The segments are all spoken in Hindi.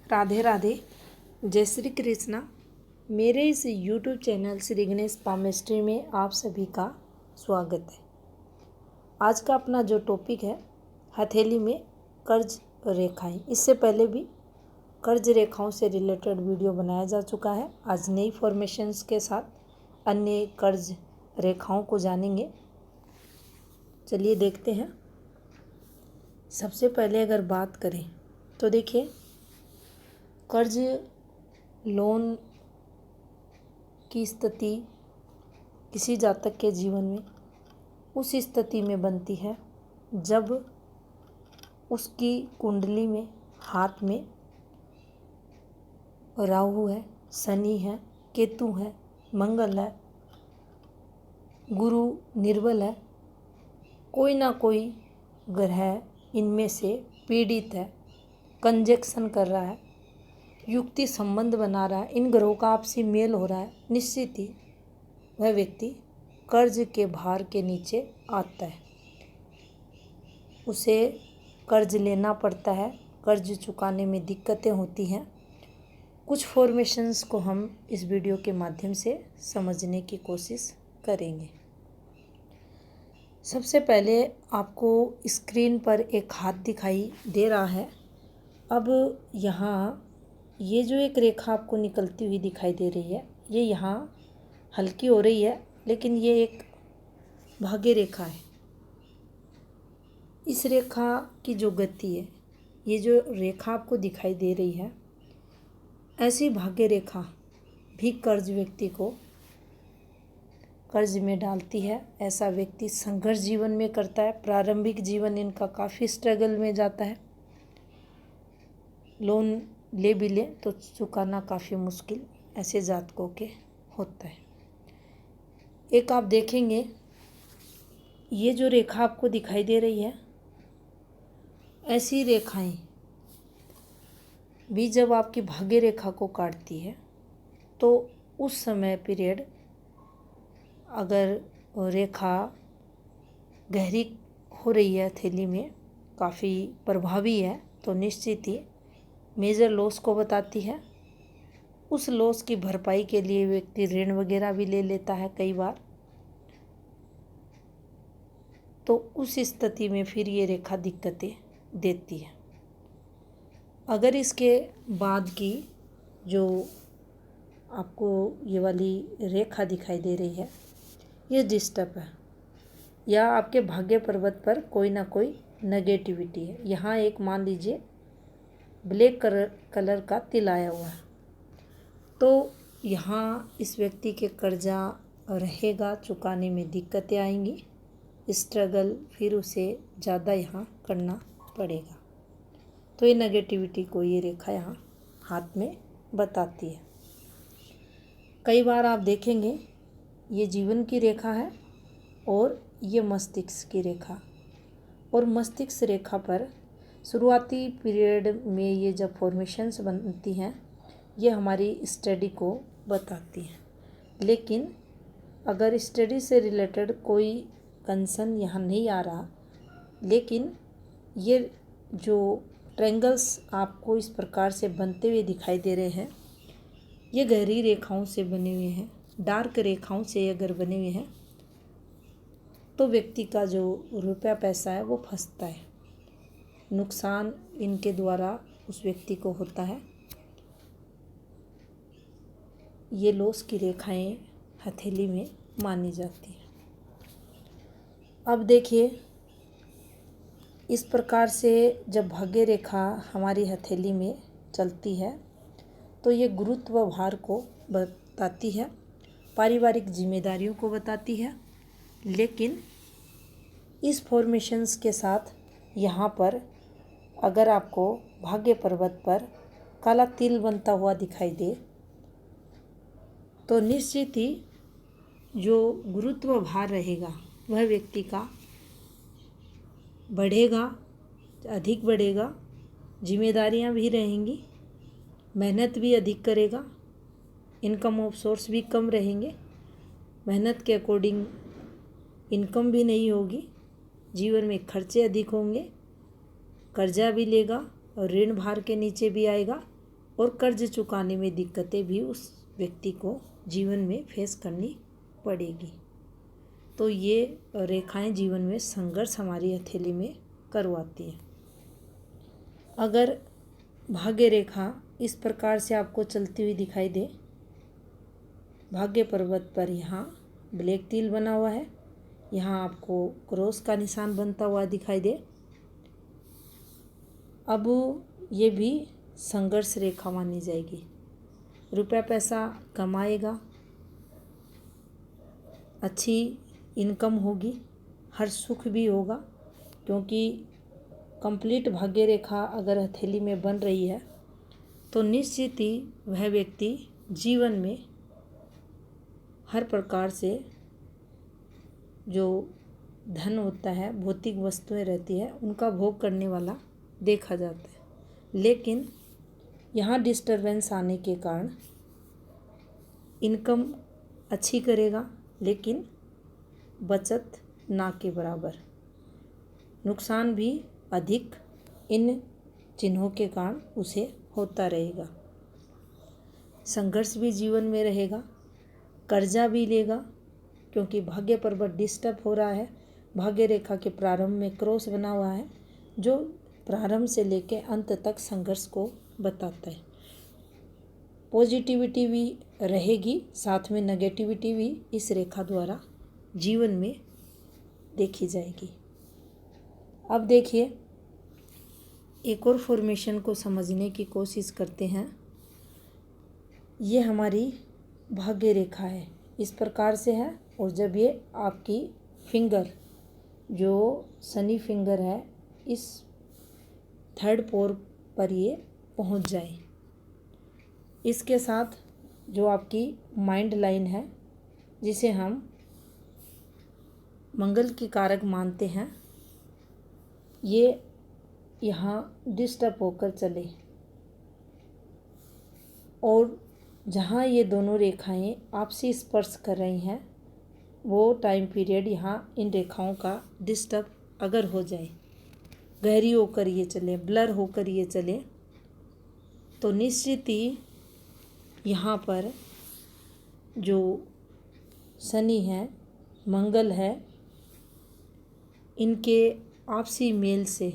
राधे राधे। जय श्री कृष्णा। मेरे इस YouTube channel Shri Ganesh palmistry में आप सभी का स्वागत है। आज का अपना जो टॉपिक है, हथेली में कर्ज रेखाएं। इससे पहले भी कर्ज रेखाओं से रिलेटेड वीडियो बनाया जा चुका है। आज नई फॉर्मेशंस के साथ अन्य कर्ज रेखाओं को जानेंगे। चलिए देखते हैं। सबसे पहले अगर बात करें तो देखिए, कर्ज लोन की स्थिति किसी जातक के जीवन में उस स्थिति में बनती है जब उसकी कुंडली में हाथ में राहु है, शनि है, केतु है, मंगल है, गुरु निर्बल है, कोई ना कोई ग्रह इनमें से पीड़ित है, कंजक्शन कर रहा है, युक्ति संबंध बना रहा है, इन ग्रहों का आपसी मेल हो रहा है, निश्चित ही वह व्यक्ति कर्ज के भार के नीचे आता है। उसे कर्ज लेना पड़ता है, कर्ज चुकाने में दिक्कतें होती हैं। कुछ फॉर्मेशंस को हम इस वीडियो के माध्यम से समझने की कोशिश करेंगे। सबसे पहले आपको स्क्रीन पर एक हाथ दिखाई दे रहा है। अब यहाँ ये जो एक रेखा आपको निकलती हुई दिखाई दे रही है, ये यहाँ हल्की हो रही है, लेकिन ये एक भाग्य रेखा है। इस रेखा की जो गति है, ये जो रेखा आपको दिखाई दे रही है, ऐसी भाग्य रेखा भी कर्ज व्यक्ति को कर्ज में डालती है। ऐसा व्यक्ति संघर्ष जीवन में करता है। प्रारंभिक जीवन इनका काफ़ी स्ट्रगल में जाता है। लोन ले भी ले तो चुकाना काफ़ी मुश्किल ऐसे जातकों के होता है। एक आप देखेंगे, ये जो रेखा आपको दिखाई दे रही है, ऐसी रेखाएं भी जब आपकी भाग्य रेखा को काटती है तो उस समय पीरियड अगर रेखा गहरी हो रही है, हथेली में काफ़ी प्रभावी है, तो निश्चित ही मेजर लॉस को बताती है। उस लॉस की भरपाई के लिए व्यक्ति ऋण वगैरह भी ले लेता है कई बार। तो उस स्थिति में फिर ये रेखा दिक्कतें देती है। अगर इसके बाद की जो आपको ये वाली रेखा दिखाई दे रही है, ये डिस्टर्ब है या आपके भाग्य पर्वत पर कोई ना कोई नेगेटिविटी है। यहाँ एक मान लीजिए ब्लैक कलर का तिल आया हुआ है, तो यहाँ इस व्यक्ति के कर्जा रहेगा, चुकाने में दिक्कतें आएंगी, स्ट्रगल फिर उसे ज़्यादा यहाँ करना पड़ेगा। तो ये नेगेटिविटी को ये रेखा यहाँ हाथ में बताती है। कई बार आप देखेंगे ये जीवन की रेखा है और ये मस्तिष्क की रेखा, और मस्तिष्क रेखा पर शुरुआती पीरियड में ये जब फॉर्मेशंस बनती हैं, ये हमारी स्टडी को बताती हैं। लेकिन अगर स्टडी से रिलेटेड कोई कंसर्न यहाँ नहीं आ रहा, लेकिन ये जो ट्रायंगल्स आपको इस प्रकार से बनते हुए दिखाई दे रहे हैं, ये गहरी रेखाओं से बने हुए हैं, डार्क रेखाओं से अगर बने हुए हैं, तो व्यक्ति का जो रुपया पैसा है वो फंसता है, नुकसान इनके द्वारा उस व्यक्ति को होता है। ये लॉस की रेखाएं हथेली में मानी जाती हैं। अब देखिए, इस प्रकार से जब भाग्य रेखा हमारी हथेली में चलती है तो ये गुरुत्व भार को बताती है, पारिवारिक जिम्मेदारियों को बताती है। लेकिन इस फॉर्मेशंस के साथ यहाँ पर अगर आपको भाग्य पर्वत पर काला तिल बनता हुआ दिखाई दे, तो निश्चित ही जो गुरुत्व भार रहेगा वह व्यक्ति का बढ़ेगा, अधिक बढ़ेगा, जिम्मेदारियाँ भी रहेंगी, मेहनत भी अधिक करेगा, इनकम ऑफ सोर्स भी कम रहेंगे, मेहनत के अकॉर्डिंग इनकम भी नहीं होगी, जीवन में खर्चे अधिक होंगे, कर्जा भी लेगा और ऋण भार के नीचे भी आएगा, और कर्ज चुकाने में दिक्कतें भी उस व्यक्ति को जीवन में फेस करनी पड़ेगी। तो ये रेखाएं जीवन में संघर्ष हमारी हथेली में करवाती है। अगर भाग्य रेखा इस प्रकार से आपको चलती हुई दिखाई दे, भाग्य पर्वत पर यहाँ ब्लैक तिल बना हुआ है, यहाँ आपको क्रॉस का निशान बनता हुआ दिखाई दे, अब ये भी संघर्ष रेखा मानी जाएगी। रुपया पैसा कमाएगा, अच्छी इनकम होगी, हर सुख भी होगा, क्योंकि कंप्लीट भाग्य रेखा अगर हथेली में बन रही है तो निश्चित ही वह व्यक्ति जीवन में हर प्रकार से जो धन होता है, भौतिक वस्तुएं रहती है, उनका भोग करने वाला देखा जाता है। लेकिन यहाँ डिस्टरबेंस आने के कारण इनकम अच्छी करेगा, लेकिन बचत ना के बराबर, नुकसान भी अधिक इन चिन्हों के कारण उसे होता रहेगा। संघर्ष भी जीवन में रहेगा, कर्जा भी लेगा, क्योंकि भाग्य पर्वत डिस्टर्ब हो रहा है। भाग्य रेखा के प्रारंभ में क्रॉस बना हुआ है, जो प्रारंभ से लेकर अंत तक संघर्ष को बताता है। पॉजिटिविटी भी रहेगी, साथ में नेगेटिविटी भी इस रेखा द्वारा जीवन में देखी जाएगी। अब देखिए, एक और फॉर्मेशन को समझने की कोशिश करते हैं। ये हमारी भाग्य रेखा है, इस प्रकार से है, और जब ये आपकी फिंगर जो शनि फिंगर है इस थर्ड पोर पर ये पहुंच जाए, इसके साथ जो आपकी माइंड लाइन है, जिसे हम मंगल की कारक मानते हैं, ये यहाँ डिस्टर्ब होकर चले, और जहाँ ये दोनों रेखाएं आपसी स्पर्श कर रही हैं, वो टाइम पीरियड यहाँ इन रेखाओं का डिस्टर्ब अगर हो जाए, गहरी होकर ये चले, ब्लर होकर ये चले, तो निश्चित ही यहाँ पर जो शनि है, मंगल है, इनके आपसी मेल से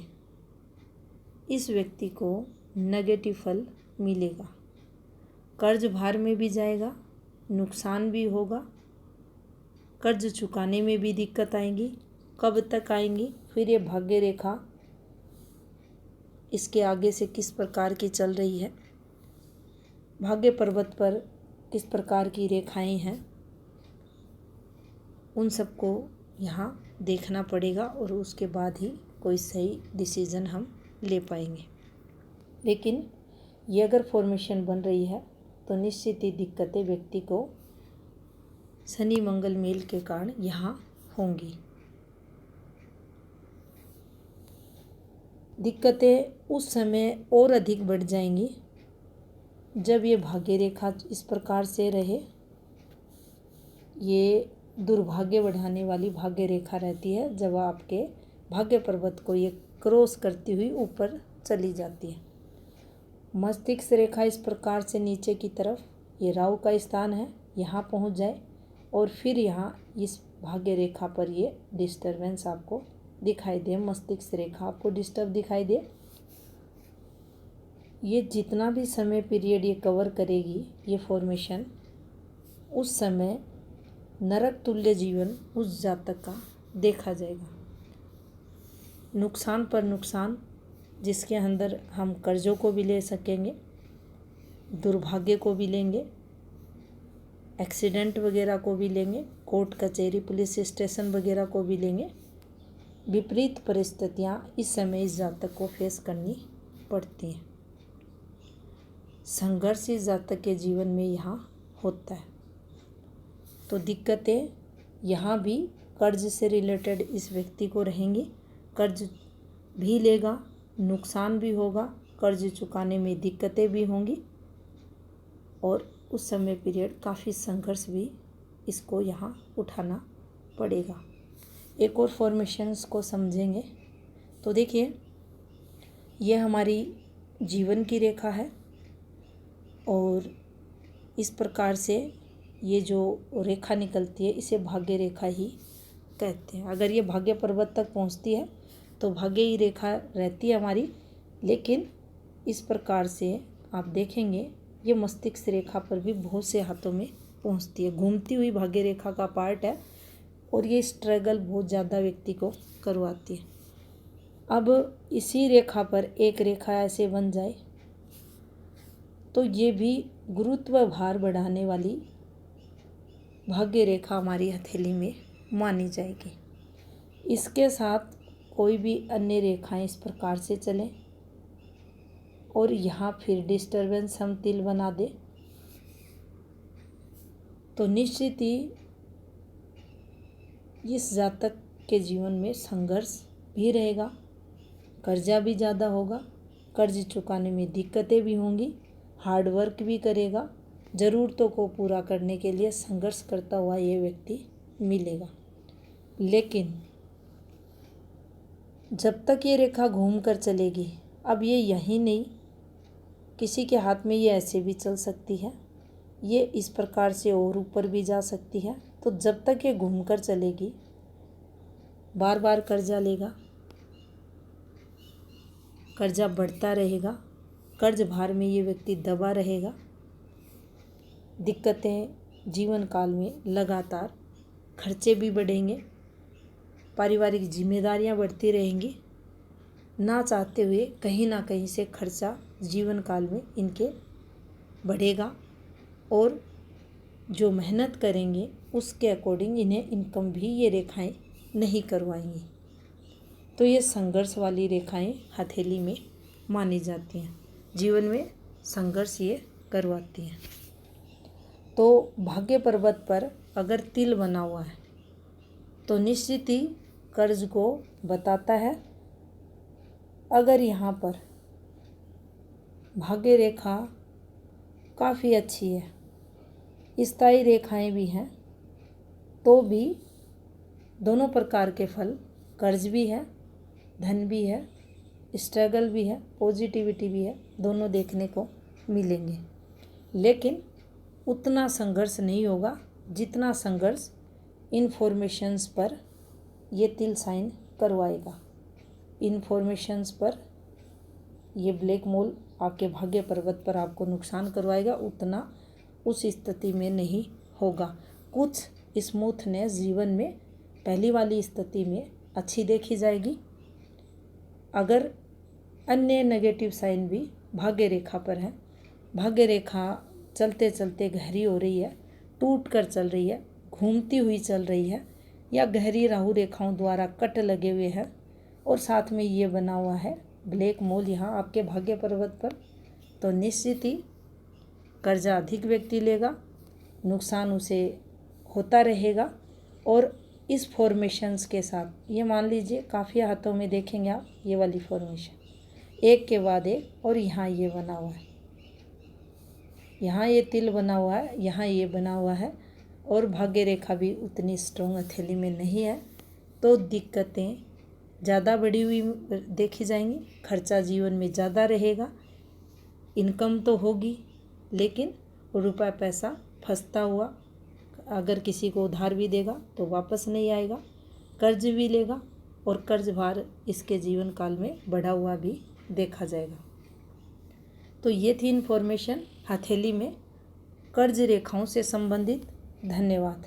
इस व्यक्ति को नेगेटिव फल मिलेगा। कर्ज भार में भी जाएगा, नुकसान भी होगा, कर्ज चुकाने में भी दिक्कत आएंगी। कब तक आएंगी? फिर ये भाग्य रेखा इसके आगे से किस प्रकार की चल रही है, भाग्य पर्वत पर किस प्रकार की रेखाएं हैं, उन सबको यहाँ देखना पड़ेगा, और उसके बाद ही कोई सही डिसीजन हम ले पाएंगे। लेकिन ये अगर फॉर्मेशन बन रही है तो निश्चित ही दिक्कतें व्यक्ति को शनि मंगल मेल के कारण यहाँ होंगी। दिक्कतें उस समय और अधिक बढ़ जाएंगी जब ये भाग्य रेखा इस प्रकार से रहे। ये दुर्भाग्य बढ़ाने वाली भाग्य रेखा रहती है जब आपके भाग्य पर्वत को ये क्रॉस करती हुई ऊपर चली जाती है। मस्तिष्क रेखा इस प्रकार से नीचे की तरफ, ये राहु का स्थान है, यहाँ पहुँच जाए, और फिर यहाँ इस भाग्य रेखा पर ये डिस्टरबेंस आपको दिखाई दे, मस्तिष्क रेखा आपको डिस्टर्ब दिखाई दे, ये जितना भी समय पीरियड ये कवर करेगी ये फॉर्मेशन, उस समय नरक तुल्य जीवन उस जातक का देखा जाएगा। नुकसान पर नुकसान, जिसके अंदर हम कर्जों को भी ले सकेंगे, दुर्भाग्य को भी लेंगे, एक्सीडेंट वगैरह को भी लेंगे, कोर्ट कचहरी पुलिस स्टेशन वगैरह को भी लेंगे। विपरीत परिस्थितियाँ इस समय इस जातक को फेस करनी पड़ती हैं। संघर्ष इस जातक के जीवन में यहाँ होता है। तो दिक्कतें यहाँ भी कर्ज से रिलेटेड इस व्यक्ति को रहेंगी, कर्ज भी लेगा, नुकसान भी होगा, कर्ज चुकाने में दिक्कतें भी होंगी, और उस समय पीरियड काफ़ी संघर्ष भी इसको यहाँ उठाना पड़ेगा। एक और फॉर्मेशंस को समझेंगे तो देखिए, यह हमारी जीवन की रेखा है, और इस प्रकार से ये जो रेखा निकलती है इसे भाग्य रेखा ही कहते हैं। अगर ये भाग्य पर्वत तक पहुंचती है तो भाग्य ही रेखा रहती है हमारी, लेकिन इस प्रकार से आप देखेंगे ये मस्तिष्क रेखा पर भी बहुत से हाथों में पहुंचती है, घूमती हुई भाग्य रेखा का पार्ट है और ये स्ट्रगल बहुत ज़्यादा व्यक्ति को करवाती है। अब इसी रेखा पर एक रेखा ऐसे बन जाए तो ये भी गुरुत्व भार बढ़ाने वाली भाग्य रेखा हमारी हथेली में मानी जाएगी। इसके साथ कोई भी अन्य रेखाएं इस प्रकार से चलें और यहाँ फिर डिस्टरबेंस हम तिल बना दें तो निश्चित ही इस जातक के जीवन में संघर्ष भी रहेगा, कर्जा भी ज़्यादा होगा, कर्ज चुकाने में दिक्कतें भी होंगी, हार्ड वर्क भी करेगा, ज़रूरतों को पूरा करने के लिए संघर्ष करता हुआ ये व्यक्ति मिलेगा। लेकिन जब तक ये रेखा घूम कर चलेगी, अब ये यहीं नहीं, किसी के हाथ में ये ऐसे भी चल सकती है, ये इस प्रकार से और ऊपर भी जा सकती है। तो जब तक ये घूम कर चलेगी बार बार कर्जा लेगा, कर्जा बढ़ता रहेगा, कर्ज भार में ये व्यक्ति दबा रहेगा, दिक्कतें जीवन काल में लगातार, खर्चे भी बढ़ेंगे, पारिवारिक जिम्मेदारियां बढ़ती रहेंगी, ना चाहते हुए कहीं ना कहीं से खर्चा जीवन काल में इनके बढ़ेगा और जो मेहनत करेंगे उसके अकॉर्डिंग इन्हें इनकम भी ये रेखाएं नहीं करवाएंगी। तो ये संघर्ष वाली रेखाएं हथेली में मानी जाती हैं, जीवन में संघर्ष ये करवाती हैं। तो भाग्य पर्वत पर अगर तिल बना हुआ है तो निश्चित ही कर्ज को बताता है। अगर यहाँ पर भाग्य रेखा काफ़ी अच्छी है, स्थायी रेखाएं भी हैं, तो भी दोनों प्रकार के फल, कर्ज भी है, धन भी है, स्ट्रगल भी है, पॉजिटिविटी भी है, दोनों देखने को मिलेंगे। लेकिन उतना संघर्ष नहीं होगा जितना संघर्ष इन्फॉर्मेशंस पर ये तिल साइन करवाएगा। इन्फॉर्मेशंस पर ये ब्लैक मोल आपके भाग्य पर्वत पर आपको नुकसान करवाएगा, उतना उस स्थिति में नहीं होगा। कुछ स्मूथनेस जीवन में पहली वाली स्थिति में अच्छी देखी जाएगी। अगर अन्य नेगेटिव साइन भी भाग्य रेखा पर है, भाग्य रेखा चलते चलते गहरी हो रही है, टूट कर चल रही है, घूमती हुई चल रही है, या गहरी राहु रेखाओं द्वारा कट लगे हुए हैं और साथ में ये बना हुआ है ब्लैक मोल यहाँ आपके भाग्य पर्वत पर, तो निश्चित ही कर्जा अधिक व्यक्ति लेगा, नुकसान उसे होता रहेगा। और इस फॉर्मेशंस के साथ ये मान लीजिए काफ़ी हाथों में देखेंगे आप ये वाली फॉर्मेशन एक के बाद एक, और यहाँ ये बना हुआ है, यहाँ ये तिल बना हुआ है, यहाँ ये बना हुआ है, और भाग्य रेखा भी उतनी स्ट्रॉन्ग हथेली में नहीं है, तो दिक्कतें ज़्यादा बढ़ी हुई देखी जाएंगी, खर्चा जीवन में ज़्यादा रहेगा, इनकम तो होगी लेकिन रुपया पैसा फंसता हुआ, अगर किसी को उधार भी देगा तो वापस नहीं आएगा, कर्ज भी लेगा और कर्ज भार इसके जीवन काल में बढ़ा हुआ भी देखा जाएगा। तो ये थी इन्फॉर्मेशन हथेली में कर्ज रेखाओं से संबंधित। धन्यवाद।